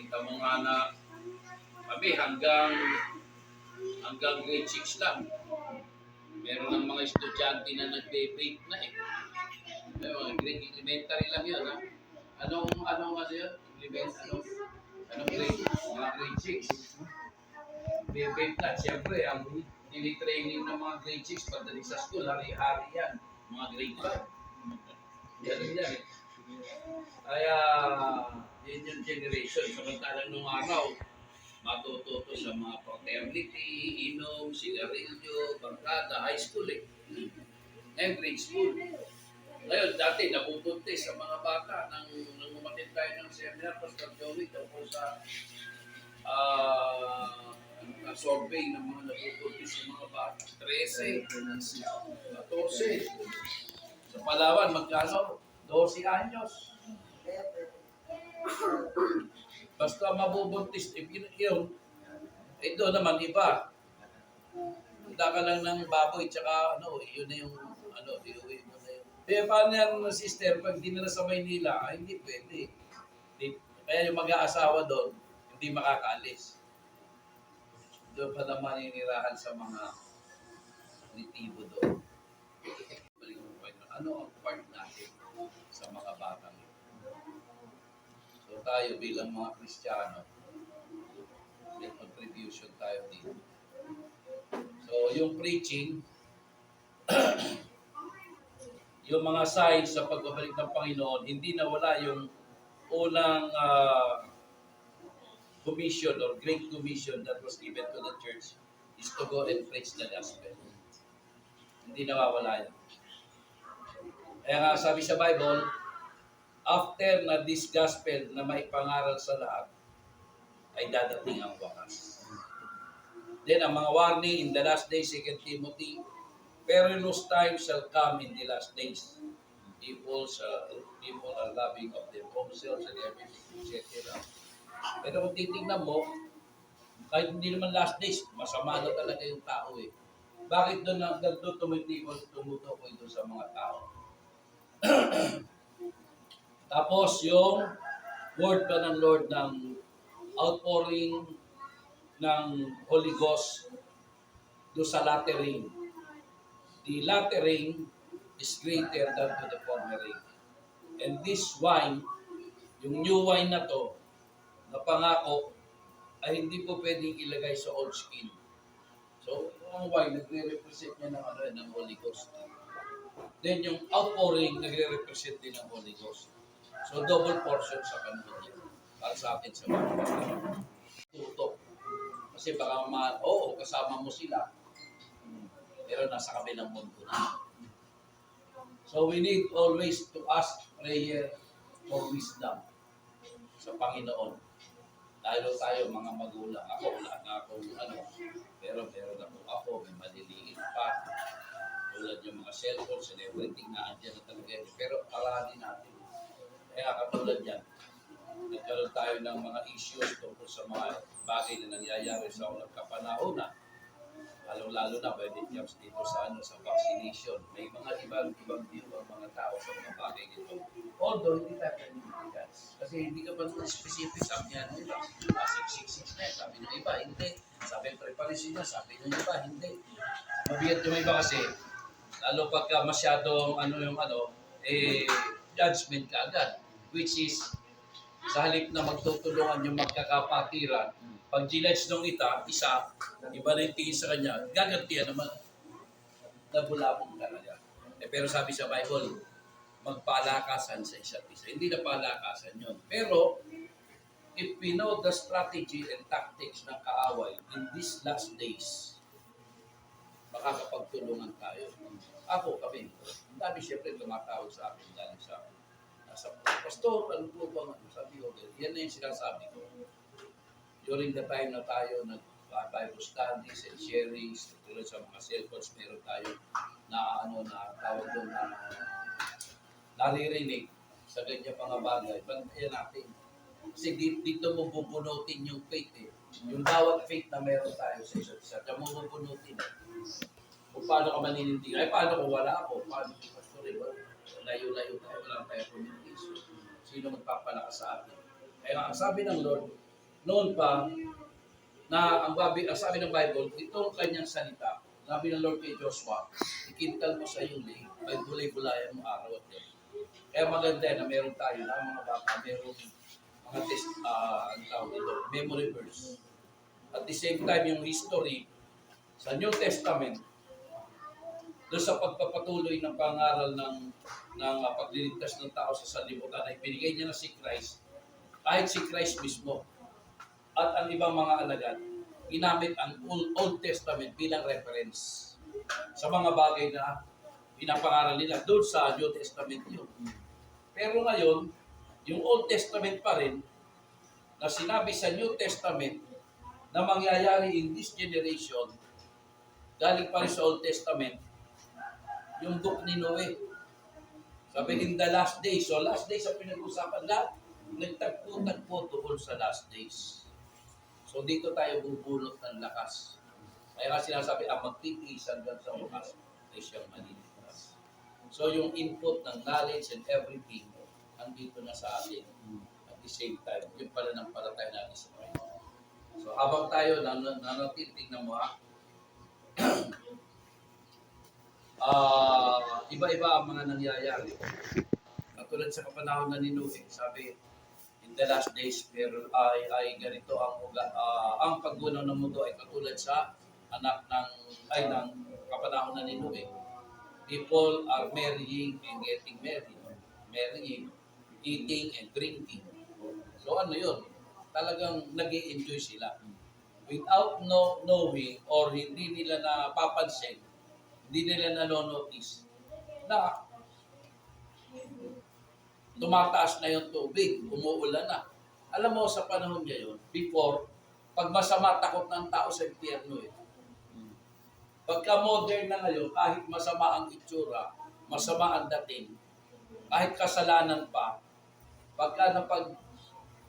Kita mo nga na kami hanggang grade 6 lang. Meron ng mga estudyante na nagbe-break na eh. Grade elementary lang yun, ha? Anong ano yun? Anong grade? Mga grade 6. Be-break na. Siyempre, ang tinitraining ng mga grade 6 pagdating sa school, hari-hari yan. Mga grade 5. Yan yan eh. Kaya, yun yung generation. Samantalang nung araw, matututo sa mga fraternity, inom, sigarilyo, barkada, high school eh. Ngayon, grade school. Ngayon, dati nabubuntis sa mga bata nang umatid tayo ng seminar, Pastor Joey, tungkol sa survey ng mga nabubuntis sa mga bata. 13, 14. Sa Palawan, magkano? 12 anyos. Basta mabubuntis, yun, ito naman iba. Punta ka lang ng baboy, tsaka yun na yung, iuwi mo na yun. Kaya paano yan, sister, pag di nila sa Maynila, hindi pwede. Kaya yung mag-aasawa doon, hindi makakaalis. Doon pa naman maninirahan sa mga nitibo doon. Ano ang part natin sa mga batang yun? So tayo bilang mga Kristiyano, may contribution tayo dito. So yung preaching, yung mga signs sa pagbabalik ng Panginoon, hindi nawala yung unang commission or great commission that was given to the church is to go and preach the gospel. Hindi nawawala yan. Kaya nga sabi sa Bible, after na this gospel na maipangaral sa lahat, ay dadating ang wakas. Then ang mga warning in the last days, 2 Timothy, perilous times shall come in the last days. People are loving of their own selves and everything, etc. Pero kung titignan mo, kahit hindi naman last days, masama na talaga yung tao eh. Bakit doon tumutukoy doon sa mga tao? Tapos yung word pa ng Lord ng outpouring ng Holy Ghost doon sa latter rain. The latter rain is greater than to the former rain. And this wine, yung new wine na to, na pangako, ay hindi po pwedeng ilagay sa old skin. So, yung wine, nagre-represent niya ng Holy Ghost. Then yung outpouring, nagre-represent din ng Holy Ghost. So, double portion sa kanila niya. Para sa atin sa mga tutok. Kasi baka kasama mo sila. Pero nasa kabilang mundo na. So, we need always to ask prayer for wisdom sa Panginoon. Lalo tayo, mga magulang. Ako, wala na akong pero meron ako, may maliliit pa. Tulad yung mga cellphones and everything na andyan na talaga. Pero aranin natin. Kaya katulad yan, nagkaroon tayo ng mga issues tungkol sa mga bagay na nangyayari sa unang kapanahonan. Lalo na pwede jumps dito sa vaccination. May mga ibang view ang mga tao sa mga bagay nito. Although, hindi tayo pwede. Kasi hindi ka pa naman specific. Sabi niya, iba, 666 na. Sabi ng iba, hindi. Sabi ng preparation na, sabi ng iba, hindi. Mabigat yung iba kasi, lalo pagka masyadong judgment ka agad. Which is, sa halip na magtutulungan yung magkakapatiran, pag ginudge nung isa, iba na yung tingin sa kanya, gagantihan naman. Nabulabong talaga. Pero sabi sa Bible, magpalakasan sa isa't isa. Hindi na palakasan yun. Pero, if we know the strategy and tactics ng kaaway in these last days, makakapagtulungan tayo. Ako, kami. Ang dami siyempre tumatawag sa akin galing sa akin. Pastor, ano po bang sabi ko? Yan na yung sinasabi ko. During the time na tayo nag-Bible studies and sharings, tulad sa mga cellphones, meron tayo na tawag doon na naririnig sa ganyan mga bagay. Bantayan natin. Kasi dito mo pupunutin yung faith eh. Yung bawat faith na meron tayo sa isa't isa, diyan mo pupunutin eh. Kung paano ka maninindigan. Ay, paano kung wala ako? Paano kung pastor eh? Layo-layo tayo. Wala tayo communication. Sino magpapalakas sa atin? Kaya ang sabi ng Lord, noon pa, na ang sabi ng Bible, itong kanyang salita, sabi ng Lord kay Joshua, ikintal mo sa iyong liig, ay bulay-bulayan mo araw at gabi. Kaya maganda na meron tayo na mga bata, meron mga ang tawag dito, memory verse. At the same time, yung history sa New Testament, doon sa pagpapatuloy ng pangaral ng pagliligtas ng tao sa sanlibutan ay binigay niya na si Christ, kahit si Christ mismo at ang ibang mga alagad, ginamit ang Old Testament bilang reference sa mga bagay na pinapangaral nila. Doon sa New Testament yun. Pero ngayon, yung Old Testament pa rin na sinabi sa New Testament na mangyayari in this generation, galing pa rin sa Old Testament, yung book ni Noe. Sabi, in the last days. So last days ang pinag-usapan lahat, nagtagpo-tagpo tungkol sa last days. So dito tayo bubulot ng lakas. Kaya nga sinasabi, ang magtitiis hanggang sa wakas ay siyang maliligtas. So yung input ng knowledge and everything, andito na sa atin. At the same time, yung pala ng palatay natin sa Panginoon. So habang tayo tignan mo iba-iba ang mga nangyayari. Katulad sa kapanahon na ni Noe, sabi, in the last days, pero ay ganito ang paggunaw ng mundo ay katulad sa anak ng kapanahon na ni Noe. People are marrying and getting married. Marrying, eating and drinking. So ano yun? Talagang nag-i-enjoy sila. Without knowing or hindi nila napapansin, hindi nila nanonotice na tumataas na yung tubig, umuulan na. Alam mo, sa panahon ngayon, before, pag masama, takot ng tao sa impyerno eh. Pagka modern na ngayon, kahit masama ang itsura, masama ang dating, kahit kasalanan pa, pagka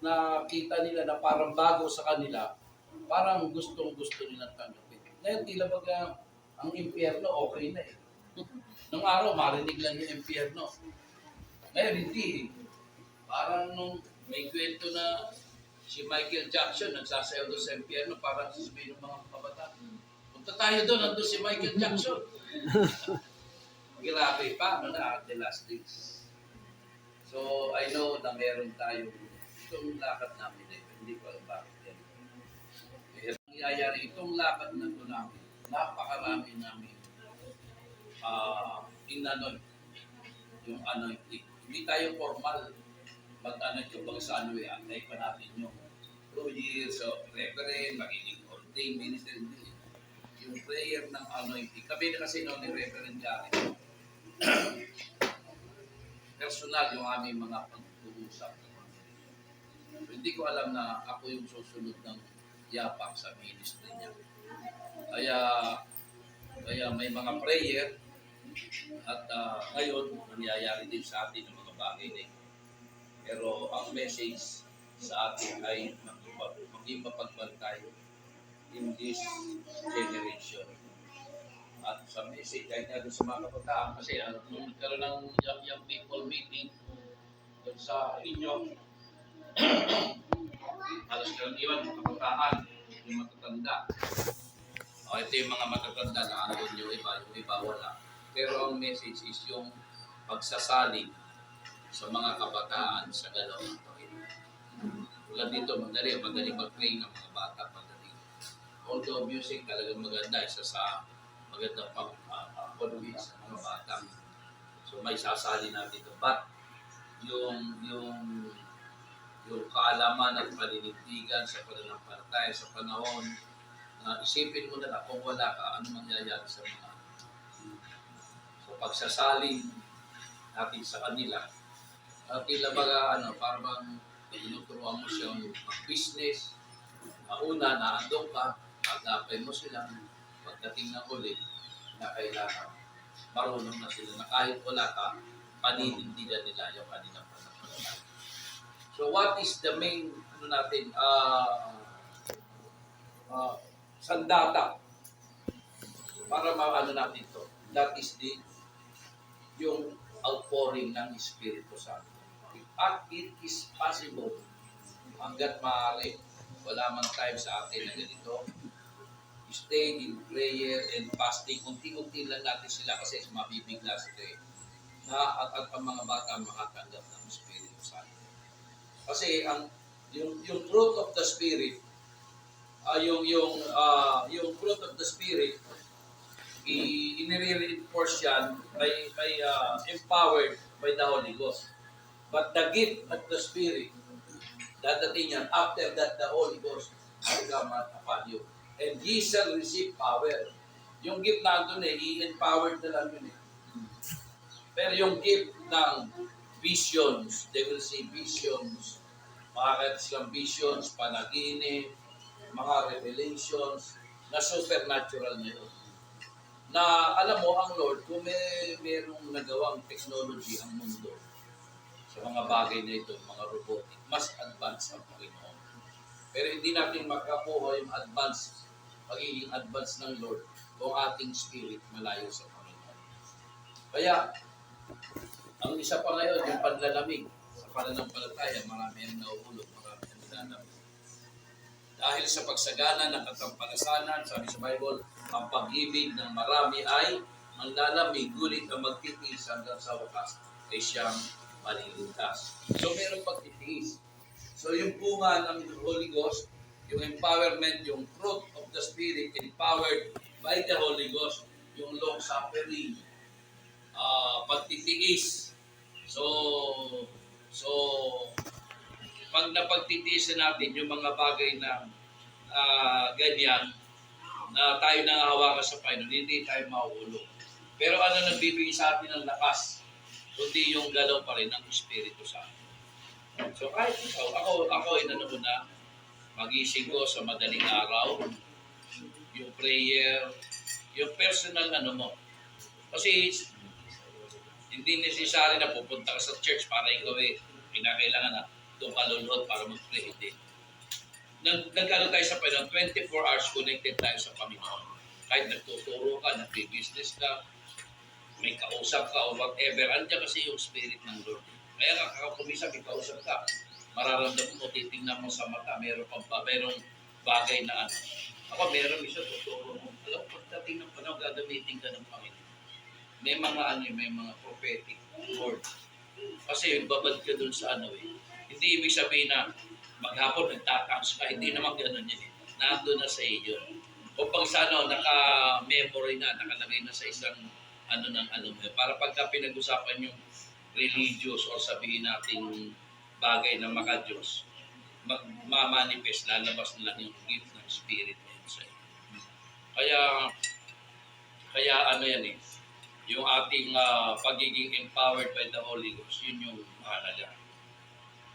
nakita nila na parang bago sa kanila, parang gustong-gusto nilang tanggapin. Ngayon, tila baga, ang impyerno okay na eh. Nung araw, marinig lang yung impyerno. Ngayon, hindi eh. Parang nung may kwento na si Michael Jackson nagsasayaw doon sa impyerno, parang sasabihin ng mga kabataan, punta tayo doon, nandun si Michael Jackson. Grabe, paano na the last days? So, I know na meron tayong itong lakad namin eh. Hindi ko alam bakit yan. Kaya nangyayari itong lakad na ito namin, napakarami namin inanoint, yung anointing. Hindi tayo formal mag-anoint yung bang sa ano eh, antay pa natin yung 2 years of reverend, magiging ordained minister, hindi. Yung prayer ng anointing. Kami na kasi noon ni Reverend Gary, personal yung aming mga pag-uusap. So, hindi ko alam na ako yung susunod ng yapak sa ministry niya. Kaya may mga prayer at ngayon nangyayari din sa atin ng mga bagay din. Pero ang message sa atin ay maging mapagbantay in this generation. At sa message ay doon sa mga kabataan kasi nung nagkaroon ng young people meeting doon sa inyo, halos karaniwan mga kabataan, yung matatanda. Ito yung mga matatanda na andun yung iba wala. Pero ang message is yung pagsasaling sa mga kabataan sa galawang taon. Tulad dito, madali mag-pray ng mga bata, madali. Although music talagang maganda, isa sa magandang pag-convey sa mga bata. So may sasali natin dito. But yung kaalaman at paninindigan sa pananampalataya sa panahon, isipin mo na lang kung wala ka, ano mangyayari sa mga so pagsasaling natin sa kanila. Tila baga, parang tinuturuan mo siya mag-business. Una, naandong ka, pag-apply mo sila, pagdating ng ulit, na kailangan marunong na sila na kahit wala ka, paninindigan nila yung kanilang pananampalataya. So what is the main, sandata para maano natin to? That is yung outpouring ng Espiritu Santo. At it is possible hanggat maaari wala man time sa atin na ganito. Stay in prayer and fasting. Unti-unti lang natin sila kasi mabibigla sila eh. At ang mga bata makatanggap ng Espiritu Santo. Kasi yung fruit of the Spirit, yung fruit of the Spirit, i-reinforce yan by empowered by the Holy Ghost. But the gift of the Spirit, dadating yan after that the Holy Ghost will come upon you. And ye shall receive power. Yung gift na doon i-empowered na lang yun eh. Pero yung gift ng visions, they will see visions, makakita silang visions, panaginip, mga revelations, na supernatural na yun. Na alam mo, ang Lord, kung merong nagawang technology ang mundo sa mga bagay na ito, mga robotic, mas advanced ang Panginoon. Pero hindi natin makakuha yung pagiging advanced ng Lord kung ating spirit malayo sa Panginoon. Kaya, ang isa pa ngayon, yung panlalamig sa pananampalataya, marami ang nauulog, marami ang nilalamig. Dahil sa pagsagana ng katampalasanan, sabi sa Bible, ang pag-ibig ng marami ay manlalamig, gulit ang magtitiis hanggang sa wakas ay siyang maliligtas. So, mayroong pagtitiis. So, yung bunga ng Holy Ghost, yung empowerment, yung fruit of the Spirit, empowered by the Holy Ghost, yung long-suffering, pagtitiis. So, pag napagtitiisan natin yung mga bagay na ganyan, na tayo nangahawakan sa Panginoon, hindi tayo mauulog. Pero ano nagbibigay sa atin ng lakas, kundi yung galaw pa rin ng Espiritu Santo. So kahit ikaw, ako ay na magising ko sa madaling araw, yung prayer, yung personal mo. Kasi hindi necessary na pupunta ka sa church para ikaw pinakailangan na doon ka lulod para mag-pray. Hindi. Nagkano tayo sa Panginoon, 24 hours connected tayo sa Panginoon. Kahit nagtuturo ka, nag-business ka, may kausap ka o whatever, andyan kasi yung Spirit ng Lord. Kaya nga, kakakumisa, may kausap ka, mararamdaman mo, titignan mo sa mata, merong bagay na ano. Ako, meron isa, tuturo mo. Alam, pagdating ng panahon, gagamitin ka ng Panginoon. May mga prophetic word. Kasi babad ka dun sa Hindi ibig sabihin na maghapon nagtatangs ka, hindi naman gano'n yun eh. Nandun na sa iyo. O pag sa naka-memory na, nakalagay na sa isang para pagka pinag-usapan yung religious o sabihin natin bagay na maka-Diyos, mamanifest, lalabas na lang yung gift ng Spirit na yun sa iyo. Kaya yan eh, yung ating pagiging empowered by the Holy Ghost, yun yung mahalaga.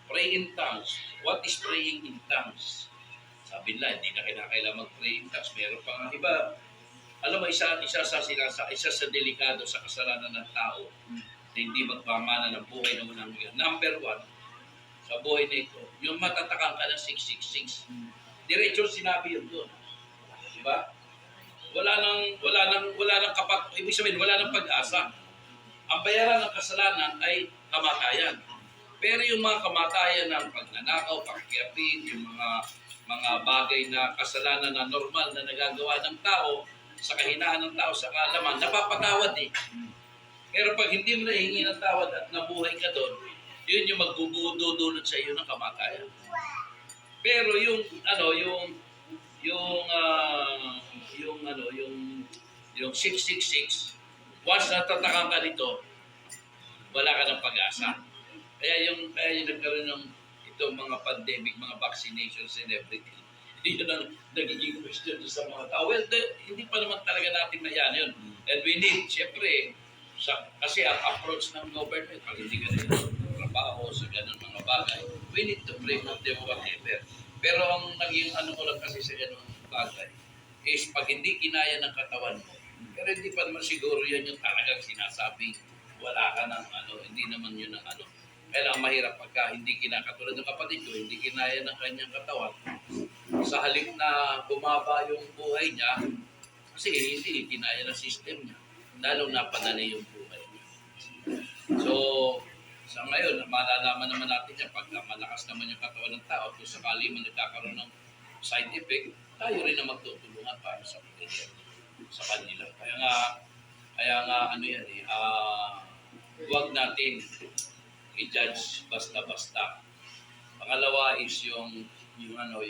Pray in tongues. What is praying in tongues? Sabi nila, hindi na kinakailangan mag-pray in tongues. Meron pa nga iba. Alam mo, isa sa delikado sa kasalanan ng tao na hindi magpamana ng buhay na unang bigyan. Number 1, sa buhay na ito, yung matatakan ka ng 666. Diretso sinabi yun doon. Diba? Wala nang ibig sabihin, wala nang pag-asa. Ang bayaran ng kasalanan ay kamatayan. Pero yung mga kamatayan ng pagnanakaw, pakikiapin, yung mga bagay na kasalanan na normal na nagagawa ng tao, sa kahinaan ng tao sa kaalaman, napapatawad eh. Pero pag hindi mo nahingi ng tawad at nabuhay ka doon, yun yung magbubudulot sa iyo ng kamatayan. Pero yung 666, once natatakan ka nito, wala ka ng pag-asa. Kaya yung nagkaroon ng itong mga pandemic, mga vaccinations and everything, yun ang nagiging question sa mga tao. Well, hindi pa naman talaga natin na yan yun. And we need, siyempre, kasi ang approach ng government, pag hindi ka na trabaho sa ganun mga bagay, we need to pray for them whatever. Pero ang naging ko lang kasi sa ganun bagay, is pag hindi kinaya ng katawan mo, pero hindi pa naman siguro yan yung talagang sinasabing wala ka ng hindi naman yun ang Kaya lang mahirap pagka hindi kinakatulad ng kapatid ko, hindi kinaya ng kanyang katawan. Sa halip na bumaba yung buhay niya, kasi hindi kinaya ng system niya, lalong napadali yung buhay niya. So, sa ngayon, malalaman naman natin yan, pagka malakas naman yung katawan ng tao, kung sakali man nagkakaroon ng side effect, tayo rin na magtutulungan para sa prayer sa kanila. Kaya nga ano yan huwag natin i-judge basta-basta. Pangalawa is yung ano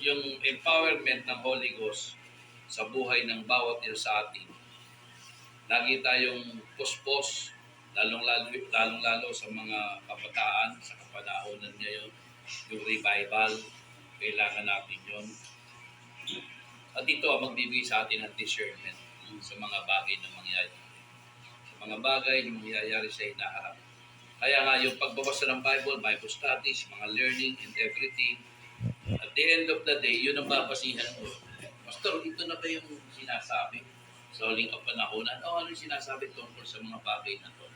yung empowerment ng Holy Ghost sa buhay ng bawat isa sa atin. Lagi tayong puspos, lalong-lalo sa mga kabataan, sa kapanahonan ngayon, yung revival, kailangan natin yon. At ito ang magbibigay sa atin ng discernment sa mga bagay na mangyayari. Sa mga bagay na mangyayari sa hinaharap. Kaya nga yung pagbabasa ng Bible studies, mga learning and everything, at the end of the day, yun ang babasihan mo. Pastor, ito na ba yung sinasabi sa huling kapanahonan? Ano yung sinasabi tungkol sa mga bagay na to?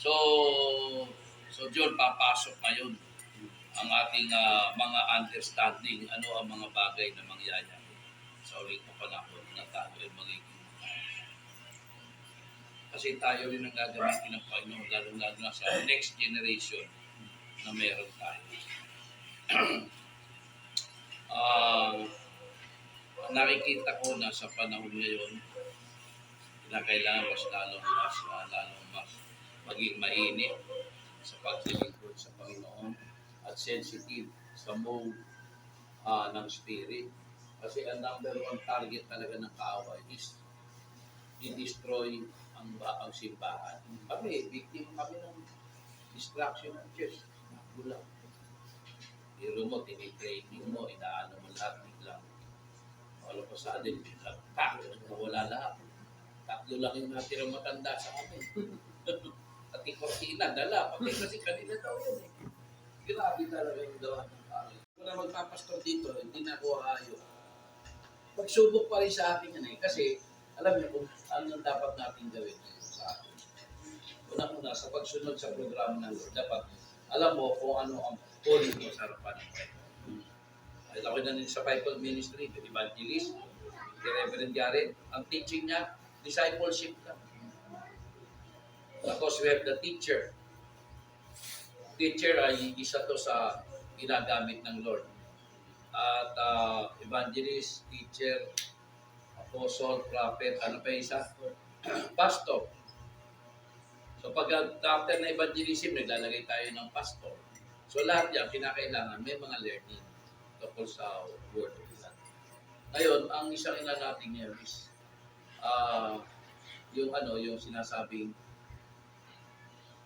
So John, papasok ngayon ang ating mga understanding, ano ang mga bagay na mangyayari sa huling kapanahon na tayo ay magiging. Kasi tayo rin ang gagamitin ng Panginoon, lalo-lalo na sa next generation na meron tayo. Nakikita ko na sa panahon ngayon na kailangan mas lalong mas maging mainit sa paglilingkod sa Panginoon at sensitive sa move ng spirit. Kasi ang number one target talaga ng kaaway is i-destroy ang simbahan. Kami, victim kami ng distraction ng church. Gulang. Biro mo, tinitraining mo, inaano mo lahat biglang. Wala pa sa atin, wala lahat. Tatlo lang yung natirang matanda sa amin. At ikortina, dala. Kasi kanina daw yun eh. Grabe talaga yung gawa ng tao. Kung na magpapastor dito, hindi na ako ayaw. Pagsubok pa rin sa akin yan eh. Kasi, alam niyo kung ano dapat natin gawin sa atin. Una-una, sa pagsunod sa programa ng Lord, dapat alam mo kung ano ang calling mo sa harapan ng Panginoon. Ay, ako na rin sa Bible Ministry, the evangelist, the Reverend Garrett, ang teaching niya, discipleship lang. Tapos we have the teacher. Teacher ay isa to sa ginagamit ng Lord. At evangelist, teacher, apostle, prophet, ano pa isa? Pastor. So pag after na evangelism, naglalagay tayo ng pastor. So lahat yan, kinakailangan, may mga learning tungkol sa word of God. Ngayon, ang isang ina natin ngayon is yung sinasabing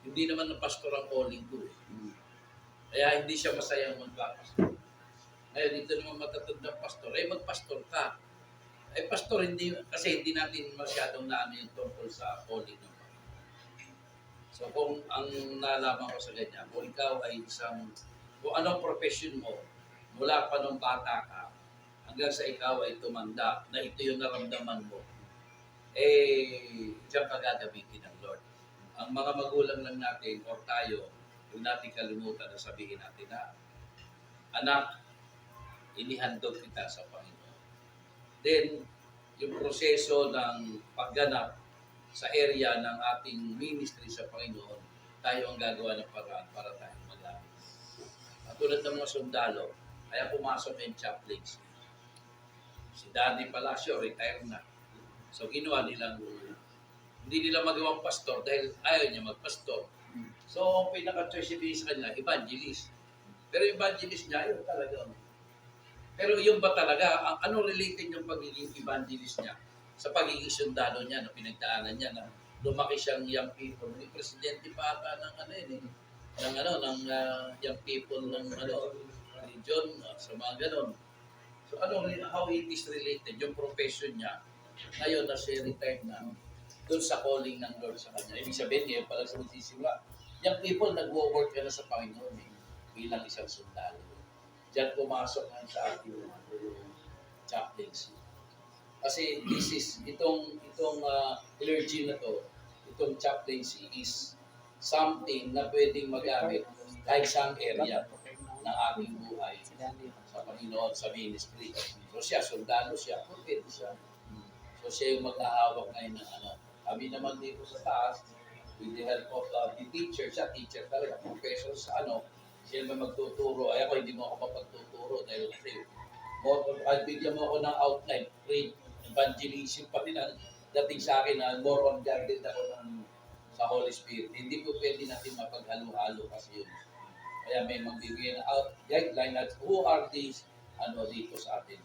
hindi naman ng pastor ang calling ko eh. Kaya hindi siya masayang magpapastor. Ngayon, dito naman matatandang pastor, magpastor ka. Pastor, kasi hindi natin masyadong naano yung tungkol sa calling ng Panginoon. So, kung ang nalaman ko sa ganyan, kung ikaw ay kung anong profession mo, mula pa nung bata ka, hanggang sa ikaw ay tumanda, na ito yung naramdaman mo, diyan ka gagamitin ng Lord. Ang mga magulang lang natin, o tayo, huwag natin kalimutan na sabihin natin na, anak, inihandog kita sa Panginoon. Then, yung proseso ng pagganap sa area ng ating ministry sa Panginoon, tayo ang gagawa ng paraan para tayo magamit. At tulad ng mga sundalo, kaya pumasok yung chaplains. Si Daddy Palacio, retire na. So, ginawa nilang, hindi nila magawang pastor dahil ayaw niya magpastor. So, ang pinaka-choice sa kanila, evangelist. Pero evangelist niya, yun talaga. Pero yung ba talaga, ano related yung pagiging evangelist niya sa pagiging sundalo niya na pinagdaanan niya na lumaki siyang young people. May presidente pa ata ng young people ng region, sa mga ganon. So how it is related, yung profession niya, ngayon na siya retired na, doon sa calling ng Lord sa kanya. Ibig sabihin niya, pala sa magsisimula, young people nag-work ka na sa Panginoon bilang isang sundalo. Diyan pumasok nga sa ating chaplains. Kasi itong clergy na to, itong chaplaincy is something na pwedeng magamit kahit sa area ng ating buhay sa Panginoon, sa ministry. So siya, sundalo siya, pwede siya. So siya yung mag-ahawak ngayon ng Kami naman dito sa taas, with the help of the teacher, siya teacher talaga, professor sa Siya na magtuturo. Ay ako, hindi mo ako mapagtuturo dahil kasi kahit bigyan mo ako ng outline, pray, evangelism pa rin ang dating sa akin na more on guided ako sa Holy Spirit. Hindi po pwede natin mapaghalo-halo kasi yun. Kaya may magbibigay na out guideline at who are these dito sa atin.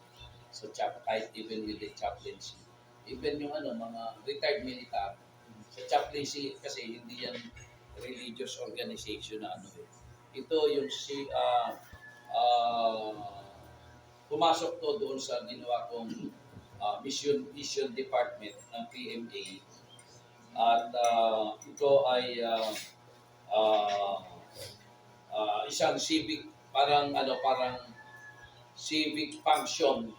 So kahit even with the chaplaincy. Even yung mga retired military. Sa chaplaincy kasi hindi yan religious organization na Ito yung pumasok to doon sa ginawa kong mission department ng PMA. At ito ay isang civic parang civic function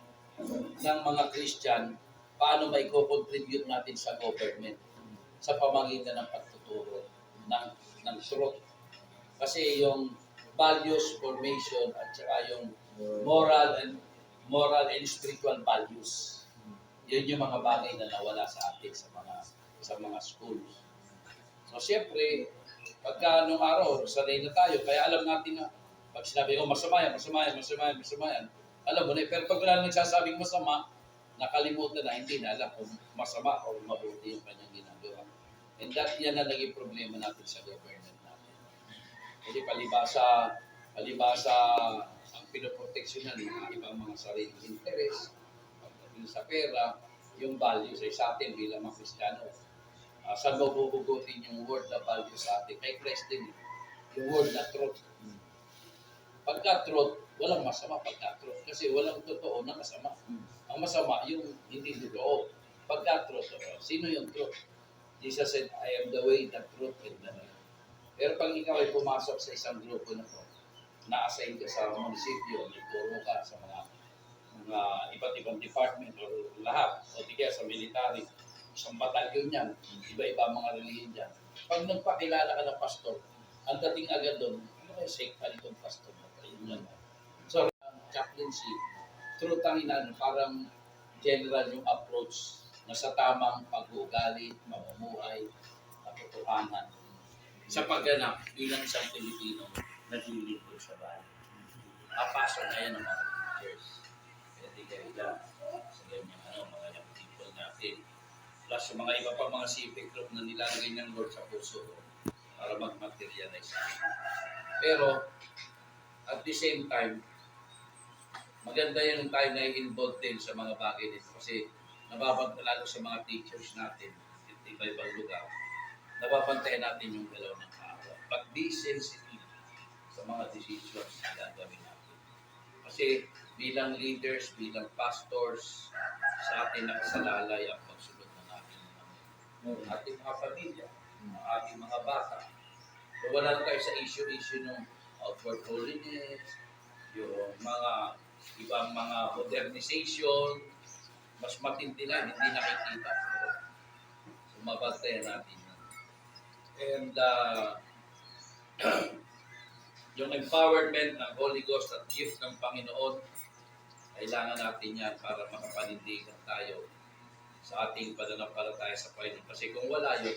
ng mga Christian, paano may co-contribute natin sa government sa pamamagitan ng pagtuturo ng truth. Kasi yung values formation at saka yung moral and spiritual values, yun yung mga bagay na nawala sa atin sa mga schools. So siyempre, pagka nung araw, sanay na tayo, kaya alam natin na pag sinabi ko masama yan, alam mo na, pero pag wala nagsasabing masama, nakalimutan na, hindi na alam kung masama o mabuti yung kanyang ginagawa. And yan na naging problema natin sa government natin. Kasi palibasa ang pinoproteksyonan ng ibang mga sariling interes, pagdating sa pera, yung values ay sa atin bilang mga Kristiyano. Saan mo bubugutin yung word na value sa atin? Kay Christ din, yung word na truth. Pagka truth, walang masama pagka truth. Kasi walang totoo na masama. Ang masama, yung hindi totoo. Pagka truth, sino yung truth? Jesus said, I am the way, the truth, and the life. Pero pag ikaw ay pumasok sa isang grupo na to, na-assign ka sa munisipyo, nagturo ka sa mga iba't ibang department o lahat, o di kaya sa military, isang batalyon yan, iba-iba mga relihiyon dyan. Pag nagpakilala ka ng pastor, ang dating agad doon, ano kaya sake pa itong pastor? So, chaplaincy, through tanginan, parang general yung approach na sa tamang pag-uugali, mamumuhay, katotohanan, sa pagganap bilang isang Pilipino na lilingkod sa bayan. Papasok na yan ng mga teachers. Pwede kayo lang sa ganyan mga young people natin. Plus sa mga iba pa mga civic group na nilalagay ng Lord sa puso para mag-materialize. Pero at the same time, maganda yung tayo na involved din sa mga bagay nito kasi nababantala sa mga teachers natin iba-ibang lugar. Nababantayan natin yung galaw ng tao. But be sensitive sa mga decisions na gagawin natin. Kasi bilang leaders, bilang pastors, sa atin nakasalalay ang pagsunod ng ating mga pamilya, ng ating mga bata. So wala na tayo sa issue ng outward holiness, yung mga ibang mga modernization, mas matindi na, hindi nakikita. So mabantayan natin yun. And yung empowerment ng Holy Ghost at gift ng Panginoon, kailangan natin yan para makapanindigan tayo sa ating pananampalataya sa Panginoon. Kasi kung wala yun,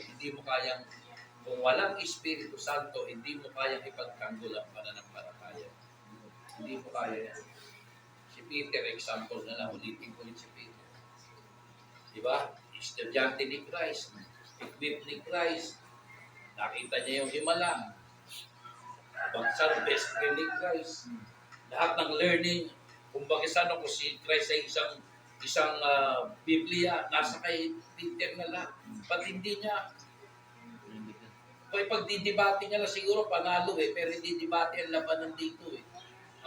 kung walang Espiritu Santo, hindi mo kayang ipagtanggol ang pananampalataya. Hindi mo kaya yan. Si Peter, example na lang, ulitin ko yun si Peter. Diba? Estudyante ni Christ, equipped ni Christ, nakita niya yung himala, bagsang best friend ni Christ, lahat ng learning, kumbaga saan ako si Christ ay isang Biblia, nasa kay Peter na lahat. Pati hindi niya, pagdidibati niya na siguro panalo pero hindi dibati ang labanan dito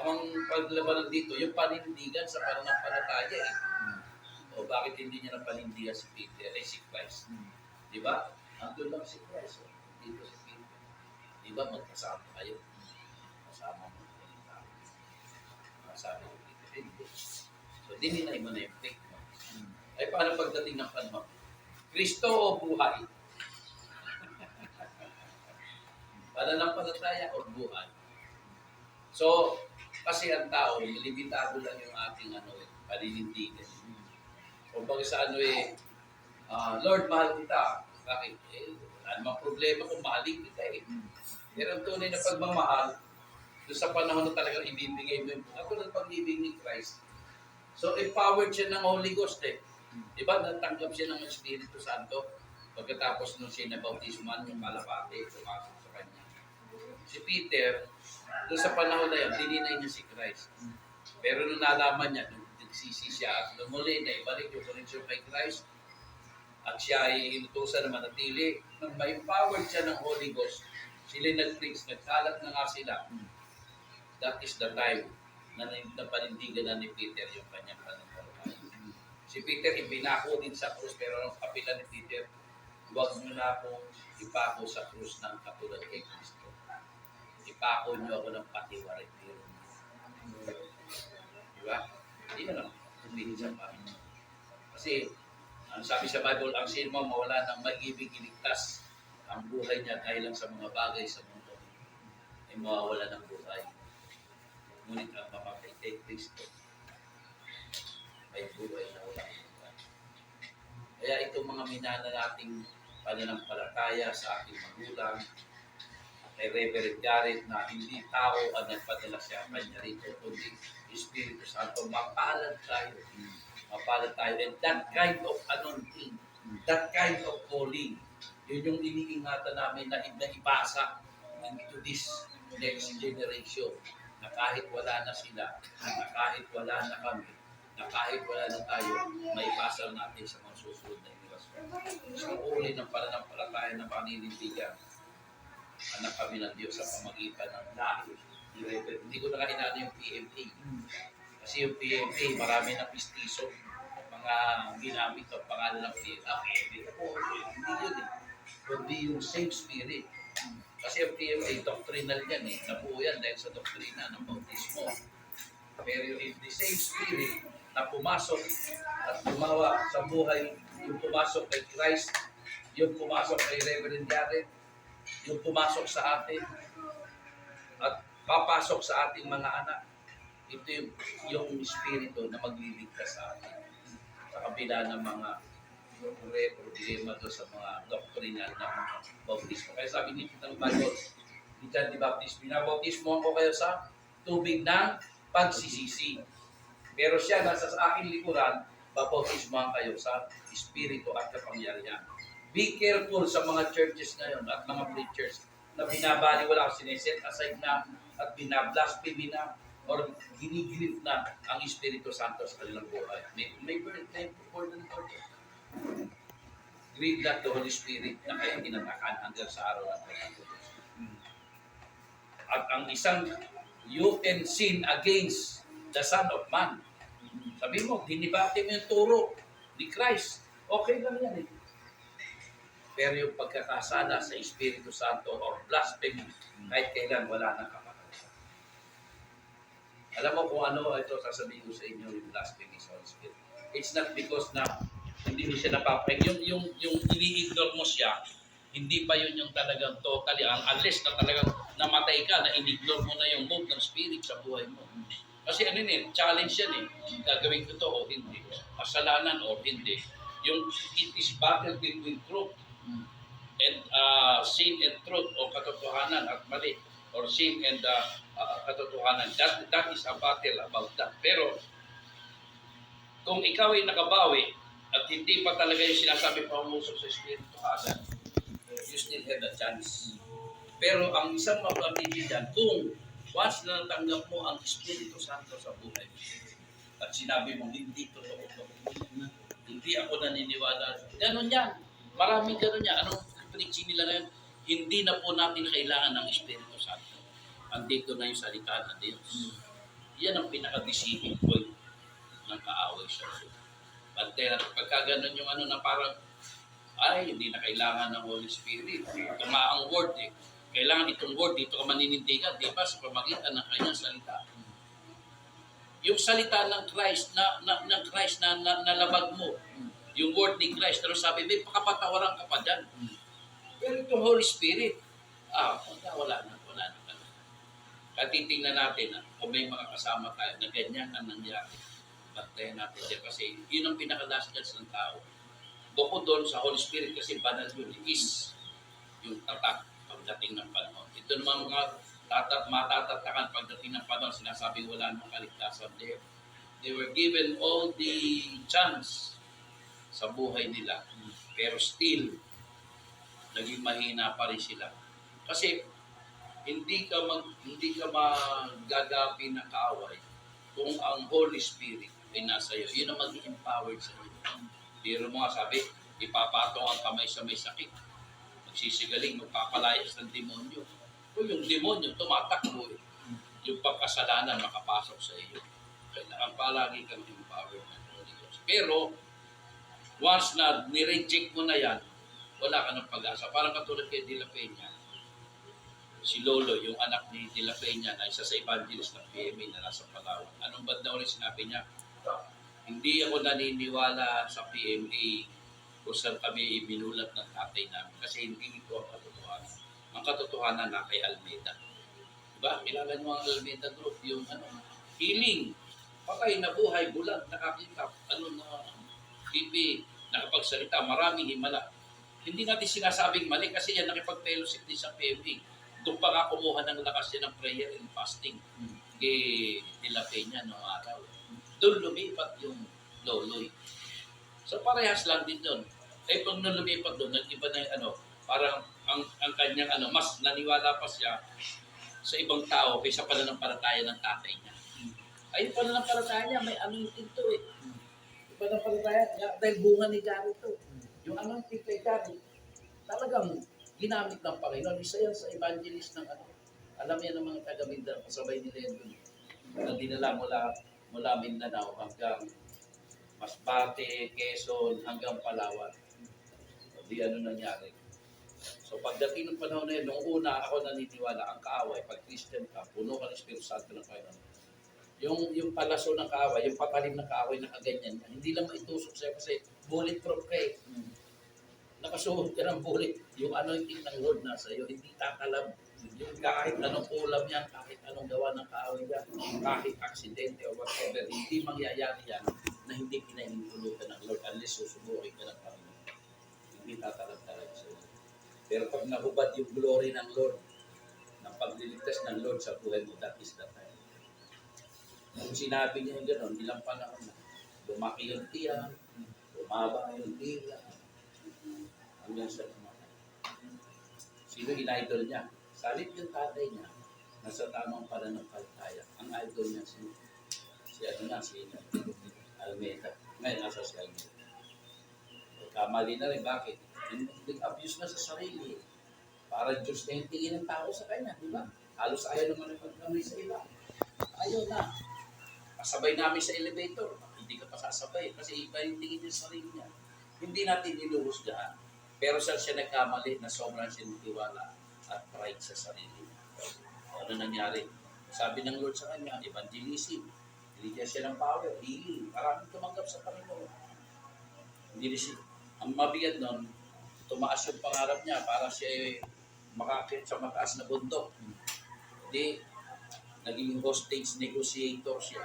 Ang paglabanan dito, yung panindigan sa pananampalataya O bakit hindi niya napanindigan si Peter si Christ? Di ba? Andun lang si Christ. Dito si Peter. Di ba magkasama kayo? Kasama mo. Kasama mo Peter. So, dininay mo na yung faith mo. Ay, paano pagdating ng panahon? Kristo o buhay? Pananampalataya o buhay? So, kasi ang tao, limitado lang yung ating paninindigan. O pag sa Lord, mahal kita. Bakit? Wala namang problema kung mahalin kita Pero ang tunay na pagmamahal, Doon sa panahon na talagang ibibigay mo yung katulad ng pag-ibig ni Christ. So, empowered siya ng Holy Ghost eh. Diba? Natanggap siya ng Espiritu Santo. Pagkatapos nung siya nabautisman, yung malapate, pumasok sa kanya. Si Peter, doon sa panahon na yun, dininay niya si Christ. Pero nung nalaman niya, nung nagsisi siya at lumuli na ibalik yung connection kay Christ, at siya ay inutusan na manatili, nung ma-empowered siya ng Holy Ghost, sila nag-preach, nagkalat na nga sila. That is the time na napanindigan na ni Peter yung kanyang pananampalataya. Si Peter ibinako din sa krus, pero ang kapila ni Peter, huwag nyo na ako ipako sa krus ng katulad kay Kristo. Ipako nyo ako ng patiwarik. Diba? Hindi na lang. Tumingin sa Panginoon. Kasi, ang sabi sa Bible, ang sin mo mawala ng mag-ibig iligtas ang buhay niya dahil lang sa mga bagay sa mundo ay mawawala ng buhay. Ngunit ang mapapay kay Kristo ay buhay na walang buhay. Kaya itong mga minana nating pananampalataya sa ating magulang, kay Reverend Garrett na hindi tao ang nagpadala siya kanya rito, kundi Espiritu Santo, mapalad tayo. Mapalad tayo. And that kind of anointing, that kind of calling, yun yung iniingatan namin na ipasa into this next generation, na kahit wala na sila, na kahit wala na kami, na kahit wala na tayo, may ipasa natin sa mga susunod na henerasyon. Sa uli ng pananampalataya na paninindigan, anak kami ng Diyos sa pamagitan ng lahi. Hindi ko na kainano yung PMA. Kasi yung PMA, marami na pistiso. Mga ginamit ang pangalan ng PMA. Hindi yun eh. Kundi yung same spirit. Kasi yung PMA, doctrinal yan eh. Nabuo yan dahil sa doktrina ng bautismo. Pero yung the same spirit na pumasok at gumawa sa buhay, yung pumasok kay Christ, yung pumasok kay Reverend Garrett, yung pumasok sa atin at papasok sa ating mga anak. Ito yung espiritu na magliligtas sa atin sa kabila ng mga problema doon sa mga doctrinal na mga bautismo. Kaya sabi ni Peter Bible, ni John the Baptist, binabautismo ko kayo sa tubig ng pagsisisi. Pero siya nasa sa aking likuran, babautismohan kayo sa espiritu at kapangyarihan. Be careful sa mga churches ngayon at mga preachers na binabaliwala o sineset aside na at binablasphemy na or ginigilip na ang Espiritu Santo sa kanilang buhay. May birthday for the Lord. Grieve not the Holy Spirit na kayo tinatakan hanggang sa araw ng pagkakos. At ang isang, you can sin against the Son of Man. Sabi mo, dinibati mo yung turo ni Christ. Okay lang yan eh. Pero yung pagkakasala sa Espiritu Santo or blasphemy, kahit kailan wala nang kapatid. Alam mo kung ano ito sasabihin ko sa inyo yung blasphemy sa Holy Spirit. It's not because na hindi mo siya napapag. Yung ini-ignore mo siya, hindi pa yun yung talagang totally, unless na talagang namatay ka, na in-ignore mo na yung move ng Spirit sa buhay mo. Kasi ano yun, challenge yan eh. Gagawin ko to o hindi. Kasalanan o hindi. Yung it is battle between truth and sin and truth o katotohanan at mali or sin and katotohanan. That is a battle about that. Pero kung ikaw ay nakabawi at hindi pa talaga yung sinasabi pa umusok sa Espiritu agad, you still have a chance. Pero ang isang mapapibigyan, kung once na natanggap mo ang Espiritu Santo sa buhay at sinabi mo, hindi totoo ito, hindi ako naniniwala. Ganon yan. Maraming ganon yan. Anong preaching nila ngayon? Hindi na po natin kailangan ng Espiritu Santo. Andito na yung salita ng Diyos. Yan ang pinaka-deceiving point ng kaaway sa Diyos. Pagka ganon yung ano na parang, ay, hindi na kailangan ng Holy Spirit. Tama ang word eh. Kailangan itong word, dito ka maninindigan, di ba? Sa pamagitan ng kanyang salita. Yung salita ng Christ ng Christ na nalabag mo, yung word ni Christ, pero sabi, may pakapatawaran ka pa dyan. Pero itong Holy Spirit, wala na. At titingnan natin kung may mga kasama tayo na ganyan ang nangyari. Bantayan natin dyan kasi yun ang pinaka-last chance ng tao. Bukod doon sa Holy Spirit kasi banal yun is yung tatak pagdating ng panahon. Ito naman mga matatatakan pagdating ng panahon, sinasabing wala nang kaligtasan. They were given all the chance sa buhay nila. Pero still, naging mahina pa rin sila. Kasi hindi ka magagapi na kaaway kung ang Holy Spirit ay nasa iyo. Yun ang maging empowered sa iyo. Pero mo nga sabi, ipapatong ang kamay sa may sakit. Magsisigaling, magpapalayas ng demonyo. Kung yung demonyo tumatakbo, yung pagkasalanan makapasok sa iyo. Kailangan palagi kang empowered ng Holy Ghost. Pero, once na nireject mo na yan, wala ka ng pag-asa. Parang katulad kay De La Peña. Si Lolo, yung anak ni De La Peña na isa sa evangelist ng PMA na nasa Palawan. Anong banda ulit sinabi niya? Hindi ako naniniwala sa PMA kung saan kami ibinulat ng tatay namin kasi hindi ito ang katotohanan. Ang katotohanan na kay Almeida. Diba? Kilala niyo ang Almeida Group, yung healing, patay na buhay, bulag, nakakita, TV, nakapagsalita, maraming himala. Hindi natin sinasabing mali kasi yan nakipag-fellowship din sa PMA. Doon pa nga kumuha ng lakas yan ng prayer and fasting kay De La Peña noong araw. Doon lumipat yung loloy. So parehas lang din doon. Eh pag nung lumipat doon, nag-iba na yung parang ang kanyang mas naniwala pa siya sa ibang tao kaysa pananampalataya ng tatay niya. Ay, yung pananampalataya niya, may anointing to eh. Yung pananampalataya niya, dahil bunga ni Gary to. Yung anointing kay Gary, talagang ginamit ng Panginoon. Isa yan sa evangelist ng alam yan ng mga taga-Mindanao, kasabay nila yan doon. Na dinala mula Mindanao hanggang Masbate, Quezon, hanggang Palawan. Di nangyari. So pagdating ng panahon na yun, nung una ako naniniwala, ang kaaway, pag Christian ka, puno ka ng Espiritu Santo ng Panginoon. Yung palaso ng kaaway, yung patalim ng kaaway na kaganyan, hindi lang maitusok sa'yo kasi bulletproof ka eh. Nakasuhod ka ng bullet. Yung anointing ng Lord nasa iyo, hindi tatalam. Yung kahit anong ulam yan, kahit anong gawa ng kaaway yan, kahit aksidente o whatever, hindi mangyayari yan na hindi pinahintulutan ng Lord unless susubukin ka ng Panginoon. Hindi tatalam talaga sa iyo. Pero pag nahubad yung glory ng Lord, ng pagliligtas ng Lord sa buhay mo, that is the time. Kung sinabi niya yung gano'n, ilang panahon na, lumaki yung tiyan, lumaba yung tila, hanggang sa lumakay. Sino in-idol niya? Salit yung tatay niya, nasa tamang pananampalataya. Ang idol niya si Almeida. Ngayon, nasa si Almeida. Kamali na rin, bakit? Nag-abuse na sa sarili. Para Diyos na yung tingin ng tao sa kanya, di ba? Halos ayaw naman ang pagkamay sa iba. Ayaw na. Kasabay namin sa elevator, hindi ka pa sasabay kasi iba yung tingin niya sa sarili niya. Hindi natin niluhusgahan. Pero siya nagkamali na sobrang sinitiwala at pride sa sarili. Ano nangyari? Sabi ng Lord sa kanya, evangelism. Binigyan siya ng power, healing. Maraming tumanggap sa Panginoon. Hindi siya. Ang mabigat nun, tumaas yung pangarap niya para siya makakit sa mataas na bundok. Hindi, naging hostage negotiator siya.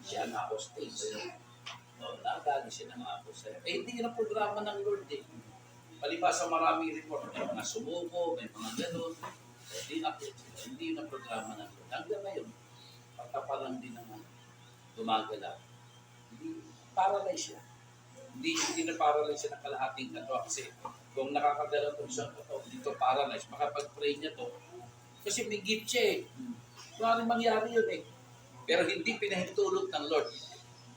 Siya na hostage. Nakadali siya ng apos. Hindi na programa ng Lord eh. Palibas sa maraming report, may mga sumuko, may mga gano'n. Hindi na programa ng Lord. Hanggang ngayon, pagkapalang din naman gumagala. Paralyze siya. Hindi na paralyze siya ng kalahating kato. Kasi kung nakakagala itong isang kato, dito paralyze, makapag-pray niya to. Kasi may gift siya eh. Maraming mangyari yun eh. Pero hindi pinahintulot ng Lord.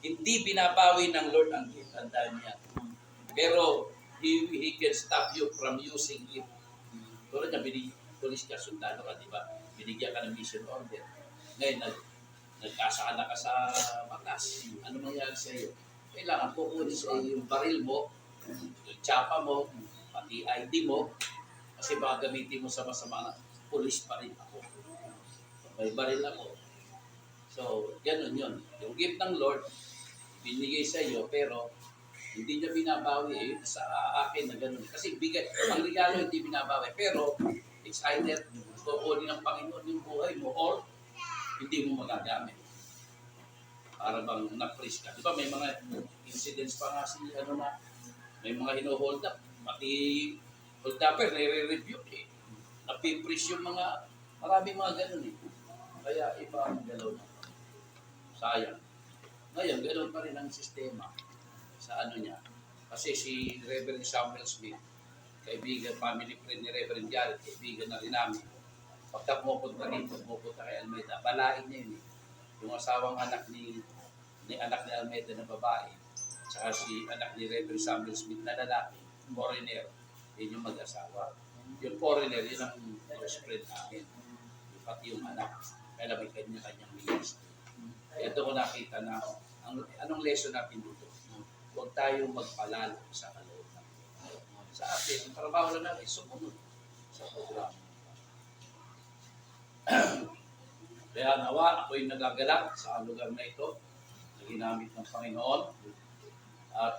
Hindi binabawi ng Lord ang gift. Tandaan niya. Pero He can stop you from using it. Tulad niya, pulis ka, sundalo ka, di ba? Binigyan ka ng mission order. Ngayon, nagkasakala ka sa batas. Ano mangyari sa iyo? Kailangan kukunin sa iyo yung baril mo, yung tsapa mo, pati ID mo, kasi baka gamitin mo sa masama, pulis pa rin ako. May baril ako. So, ganun yun. Yung gift ng Lord, binigay sa iyo, pero hindi niya binabawi sa akin na gano'n. Kasi bigay, ang regalo hindi binabawi. Pero, it's either kukunin ng Panginoon yung buhay mo or hindi mo magagamit. Para bang na-freeze ka. Di ba may mga incidents pa nga may mga hino-hold up. Pati hold upper, nire-review eh. Napiprease yung mga Marami mga ganun eh. Kaya iba ang galaw na. Sayang. Ngayon, ganun pa rin ang sistema sa ano niya. Kasi si Reverend Samuel Smith, kaibigan, family friend ni Reverend Jared, kaibigan na rin namin. Pagka pumupunta rito, pumupunta kay Almeida, balain niya yun eh. Yung asawang anak ni anak ni Almeida na babae, saka si anak ni Reverend Samuel Smith na lalaki, foreigner, yun yung mag-asawa. Yung foreigner, yun ang close friend namin. Yung pati yung anak, kaya may kanya-kanyang ministry. Kaya doon ko nakita na, anong lesson natin dito? Huwag tayong magpalalo sa kalooban. Sa atin, ang trabaho lang natin, sumunod sa programa. Kaya nawa, ako'y nagagalak sa lugar na ito na ginamit ng Panginoon. At